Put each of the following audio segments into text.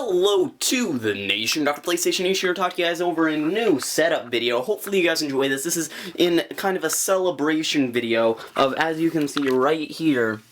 Hello to the nation, Dr. PlayStation Nation here to talk to you guys over a new setup video. Hopefully you guys enjoy this. This is in kind of a celebration video of, as you can see right here,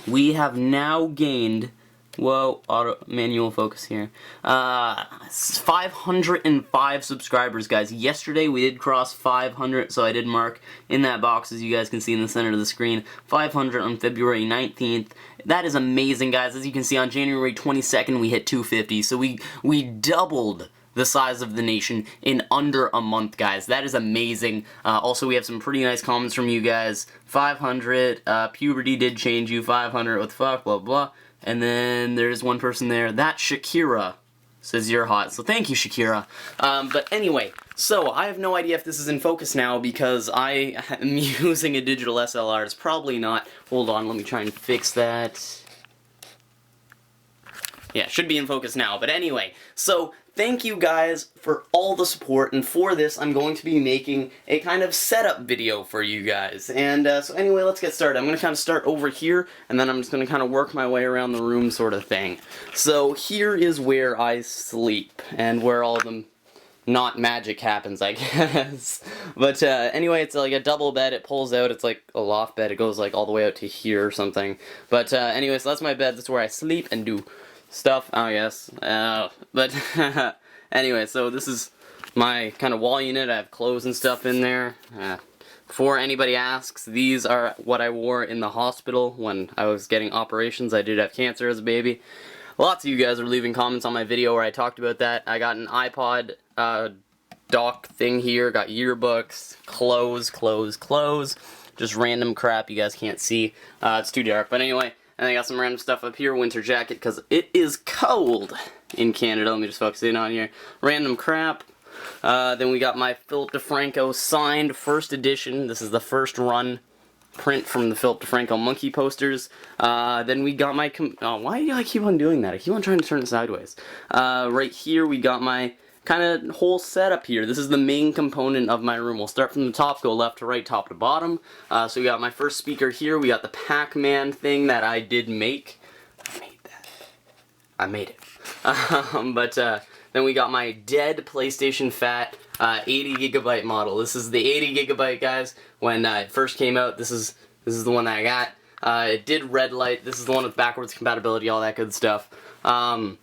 we have now gained, whoa, auto manual focus here, 505 subscribers, guys. Yesterday we did cross 500, so I did mark in that box, as you guys can see in the center of the screen, 500 on February 19th. That is amazing, guys. As you can see, on January 22nd we hit 250, so we doubled the size of the nation in under a month, guys. That is amazing. Also, we have some pretty nice comments from you guys. 500, puberty did change you, 500, what the fuck, blah, blah. And then there's one person there, that Shakira says you're hot. So thank you, Shakira. But anyway, so I have no idea if this is in focus now because I am using a digital SLR. It's probably not. Hold on, let me try and fix that. Yeah, it should be in focus now. But anyway, so thank you guys for all the support, and for this I'm going to be making a kind of setup video for you guys. And so anyway, let's get started. I'm going to kind of start over here, and then I'm just going to kind of work my way around the room sort of thing. So here is where I sleep, and where all the not magic happens, I guess. But anyway, it's like a double bed. It pulls out. It's like a loft bed. It goes like all the way out to here or something. But anyway, so that's my bed. That's where I sleep and do stuff, I guess. But anyway, so this is my kind of wall unit. I have clothes and stuff in there. Before anybody asks, these are what I wore in the hospital when I was getting operations. I did have cancer as a baby. Lots of you guys are leaving comments on my video where I talked about that. I got an iPod dock thing here, got yearbooks, clothes, just random crap you guys can't see. It's too dark, but anyway. And I got some random stuff up here, winter jacket, because it is cold in Canada. Let me just focus in on here. Random crap. Then we got my Philip DeFranco signed first edition. This is the first run print from the Philip DeFranco monkey posters. Then we got my... oh, why do I keep on doing that? I keep on trying to turn it sideways. Right here we got my kind of whole setup here. This is the main component of my room. We'll start from the top, go left to right, top to bottom. So we got my first speaker here. We got the Pac-Man thing that I did make. I made that. I made it. But then we got my dead PlayStation Fat 80 gigabyte model. This is the 80 gigabyte, guys. When it first came out, this is the one that I got. It did red light. This is the one with backwards compatibility, all that good stuff. Or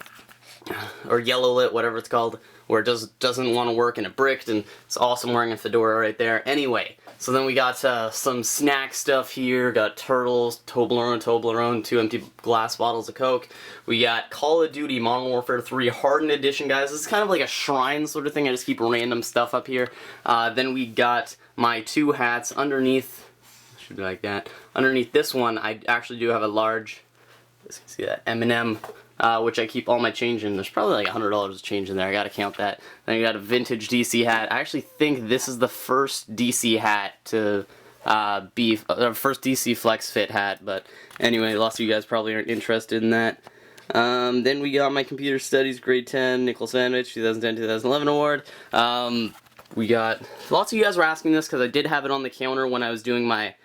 yellow lit, whatever it's called, where it doesn't want to work and it bricked, and it's awesome wearing a fedora right there. Anyway, so then we got some snack stuff here. Got turtles, Toblerone, 2 empty glass bottles of Coke. We got Call of Duty Modern Warfare 3 Hardened Edition, guys. This is kind of like a shrine sort of thing. I just keep random stuff up here. Then we got my 2 hats underneath. Should be like that. Underneath this one, I actually do have a large. You can see that M&M. Which I keep all my change in. There's probably like $100 of change in there. I gotta count that. Then I got a vintage DC hat. I actually think this is the first DC hat to be first DC Flex Fit hat. But anyway, lots of you guys probably aren't interested in that. Then we got my computer studies grade 10 nickel sandwich 2010-2011 award. We got lots of you guys were asking this because I did have it on the counter when I was doing my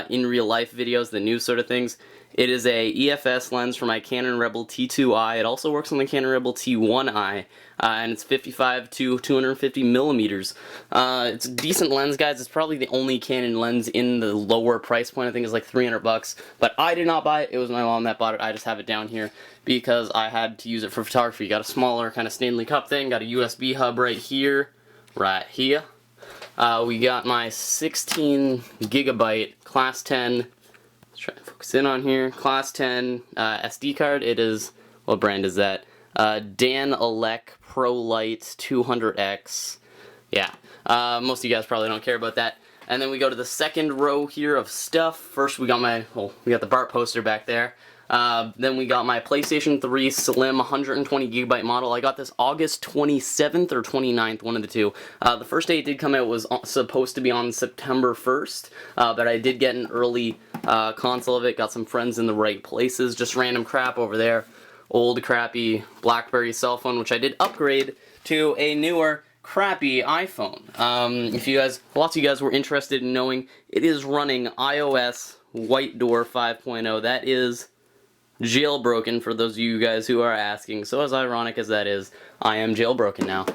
in real life videos, the news sort of things. It is a EFS lens for my Canon Rebel T2i. It also works on the Canon Rebel T1i, and it's 55 to 250 millimeters. It's a decent lens, guys. It's probably the only Canon lens in the lower price point. I think it's like 300 bucks. But I did not buy it. It was my mom that bought it. I just have it down here because I had to use it for photography. Got a smaller kind of Stanley Cup thing. Got a USB hub right here. We got my 16 gigabyte Class 10. Let's try to focus in on here. Class 10 SD card. It is, what brand is that? Dan Alec ProLite 200X. Yeah, most of you guys probably don't care about that. And then we go to the second row here of stuff. First we got we got the Bart poster back there. Then we got my PlayStation 3 Slim 120 gigabyte model. I got this August 27th or 29th, one of the two. The first day it did come out was supposed to be on September 1st, but I did get an early console of it. Got some friends in the right places. Just random crap over there. Old crappy BlackBerry cell phone, which I did upgrade to a newer crappy iPhone. If you guys, lots of you guys were interested in knowing, it is running iOS White Door 5.0. That is jailbroken, for those of you guys who are asking. So as ironic as that is, I am jailbroken now.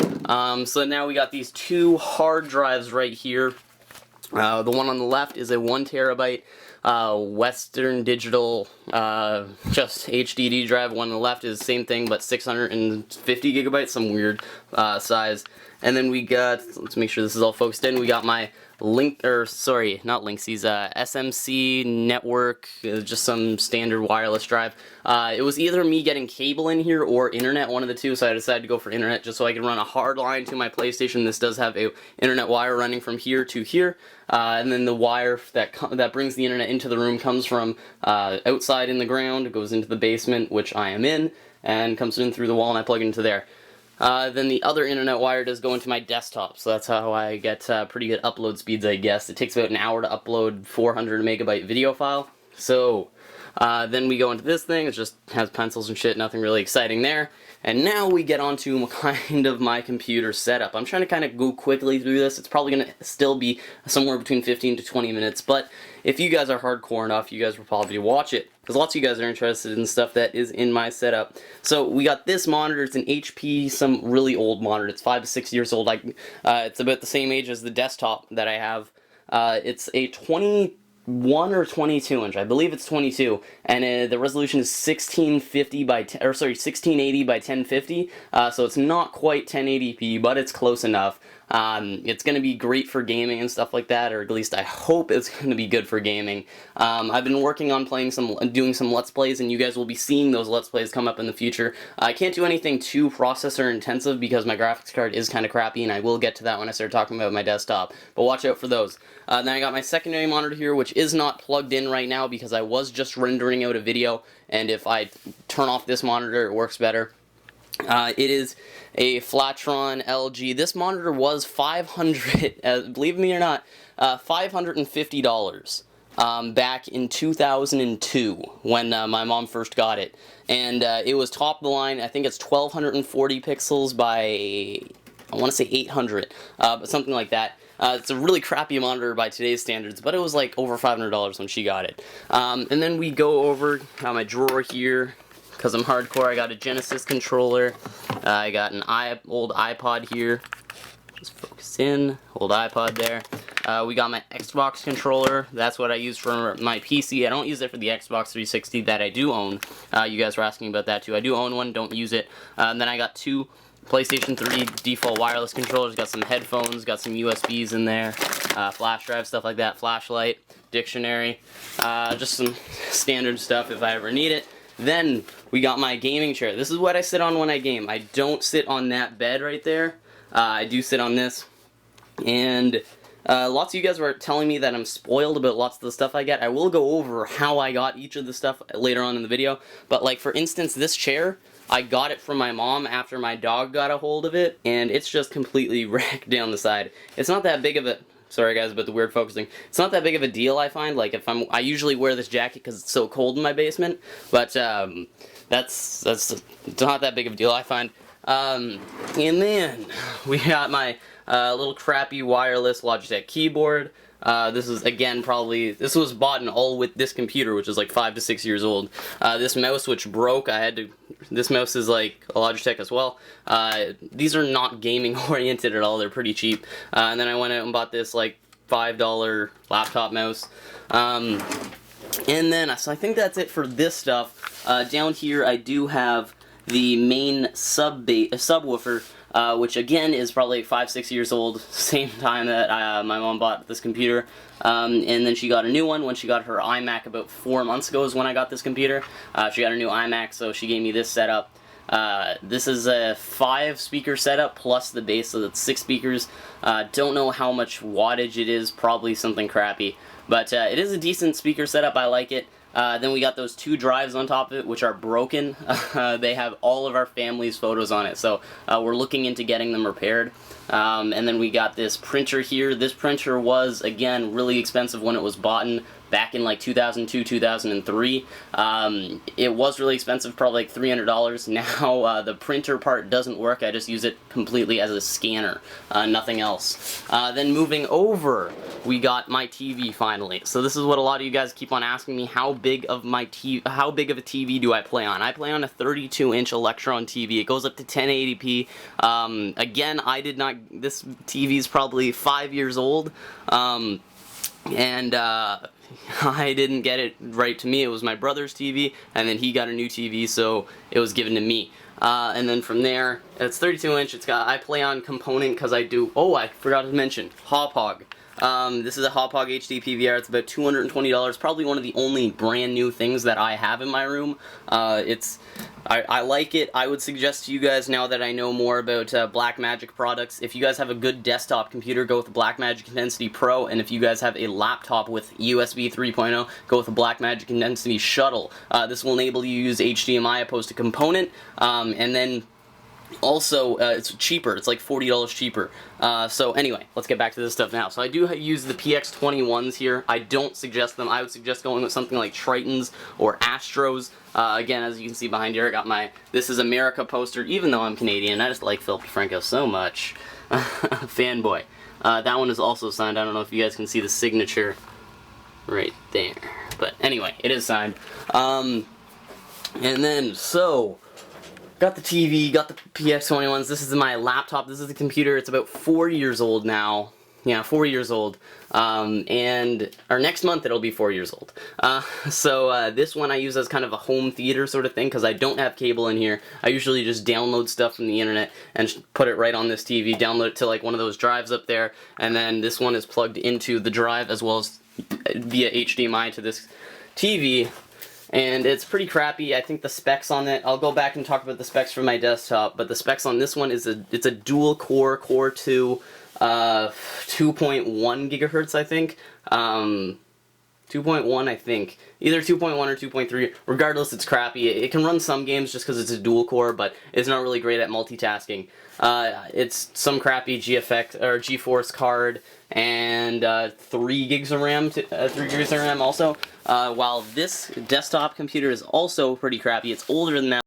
So now we got these two hard drives right here. The one on the left is a 1 terabyte Western Digital just HDD drive. One on the left is the same thing, but 650 gigabytes, some weird size. And then we got, let's make sure this is all focused in, we got my SMC network, just some standard wireless drive. It was either me getting cable in here or internet, one of the two, so I decided to go for internet just so I could run a hard line to my PlayStation. This does have a internet wire running from here to here, and then the wire that brings the internet into the room comes from outside in the ground, goes into the basement, which I am in, and comes in through the wall, and I plug it into there. Then the other internet wire does go into my desktop, so that's how I get pretty good upload speeds, I guess. It takes about an hour to upload 400 megabyte video file. So then we go into this thing. It just has pencils and shit, nothing really exciting there. And now we get onto kind of my computer setup. I'm trying to kind of go quickly through this. It's probably going to still be somewhere between 15 to 20 minutes, but if you guys are hardcore enough, you guys will probably watch it, because lots of you guys are interested in stuff that is in my setup. So we got this monitor. It's an HP, some really old monitor. It's 5 to 6 years old. It's about the same age as the desktop that I have. It's a 21 or 22 inch. I believe it's 22, and the resolution is 1680 by 1050. So it's not quite 1080p, but it's close enough. It's going to be great for gaming and stuff like that, or at least I hope it's going to be good for gaming. I've been working on doing some Let's Plays, and you guys will be seeing those Let's Plays come up in the future. I can't do anything too processor intensive because my graphics card is kind of crappy, and I will get to that when I start talking about my desktop, but watch out for those. Then I got my secondary monitor here, which is not plugged in right now because I was just rendering out a video, and if I turn off this monitor, it works better. It is a Flatron LG. This monitor was $500, believe me or not, $550 back in 2002 when my mom first got it. And it was top of the line. I think it's 1240 pixels by, I want to say 800, but something like that. It's a really crappy monitor by today's standards, but it was like over $500 when she got it. And then we go over my drawer here. Because I'm hardcore, I got a Genesis controller, I got an old iPod here, just focus in, old iPod there. We got my Xbox controller, that's what I use for my PC. I don't use it for the Xbox 360 that I do own. You guys were asking about that too. I do own one, don't use it. And then I got two PlayStation 3 default wireless controllers, got some headphones, got some USBs in there, flash drive, stuff like that, flashlight, dictionary, just some standard stuff if I ever need it. Then we got my gaming chair. This is what I sit on when I game. I don't sit on that bed right there. I do sit on this. And lots of you guys were telling me that I'm spoiled about lots of the stuff I get. I will go over how I got each of the stuff later on in the video. But like for instance, this chair, I got it from my mom after my dog got a hold of it, and it's just completely wrecked down the side. It's not that big of a... Sorry guys about the weird focusing. It's not that big of a deal, I find. Like if I usually wear this jacket because it's so cold in my basement, but that's not that big of a deal, I find. And then we got my little crappy wireless Logitech keyboard. This is, again, this was bought in all with this computer, which is like 5 to 6 years old. This mouse, which broke, this mouse is like a Logitech as well. These are not gaming oriented at all, they're pretty cheap. And then I went out and bought this like $5 laptop mouse. And then, so I think that's it for this stuff. Down here I do have the main subwoofer, which again is probably 5-6 years old, same time that my mom bought this computer. And then she got a new one when she got her iMac about 4 months ago is when I got this computer. She got a new iMac, so she gave me this setup. This is a 5-speaker setup plus the bass, so that's 6 speakers. Don't know how much wattage it is, probably something crappy. But it is a decent speaker setup, I like it. Then we got those 2 drives on top of it, which are broken. They have all of our family's photos on it, so we're looking into getting them repaired. And then we got this printer here. This printer was, again, really expensive when it was bought, back in like 2002, 2003. It was really expensive, probably like $300. Now the printer part doesn't work. I just use it completely as a scanner, nothing else. Then moving over, we got my TV finally. So this is what a lot of you guys keep on asking me: how big of a TV do I play on? I play on a 32-inch Electron TV. It goes up to 1080p. Again, this TV is probably 5 years old, and I didn't get it right to me. It was my brother's TV, and then he got a new TV, so it was given to me. And then from there, it's 32-inch. I play on component because I do. Oh, I forgot to mention Hewlett-Packard. This is a Hewlett-Packard HD PVR. It's about $220. Probably one of the only brand new things that I have in my room. I like it. I would suggest to you guys, now that I know more about Blackmagic products, if you guys have a good desktop computer, go with the Blackmagic Intensity Pro, and if you guys have a laptop with USB 3.0, go with the Blackmagic Intensity Shuttle. This will enable you to use HDMI opposed to component, and then also, it's cheaper. It's like $40 cheaper. So anyway, let's get back to this stuff now. So I do use the PX21s here. I don't suggest them. I would suggest going with something like Tritons or Astros. Again, as you can see behind here, I got my This Is America poster. Even though I'm Canadian, I just like Philip DeFranco so much. Fanboy. That one is also signed. I don't know if you guys can see the signature right there. But anyway, it is signed. And then, so got the TV, got the PX21s. This is my laptop. This is the computer. It's about 4 years old now. Yeah, 4 years old. And next month it'll be 4 years old. So this one I use as kind of a home theater sort of thing because I don't have cable in here. I usually just download stuff from the internet and put it right on this TV, download it to like one of those drives up there, and then this one is plugged into the drive as well as via HDMI to this TV. And it's pretty crappy. I think the specs on it, I'll go back and talk about the specs for my desktop, but the specs on this one is it's a dual core, Core 2, 2.1 gigahertz, I think. 2.1, I think. Either 2.1 or 2.3. Regardless, it's crappy. It can run some games just because it's a dual core, but it's not really great at multitasking. It's some crappy GeForce card and 3 gigs of RAM. 3 gigs of RAM also. While this desktop computer is also pretty crappy. It's older than that.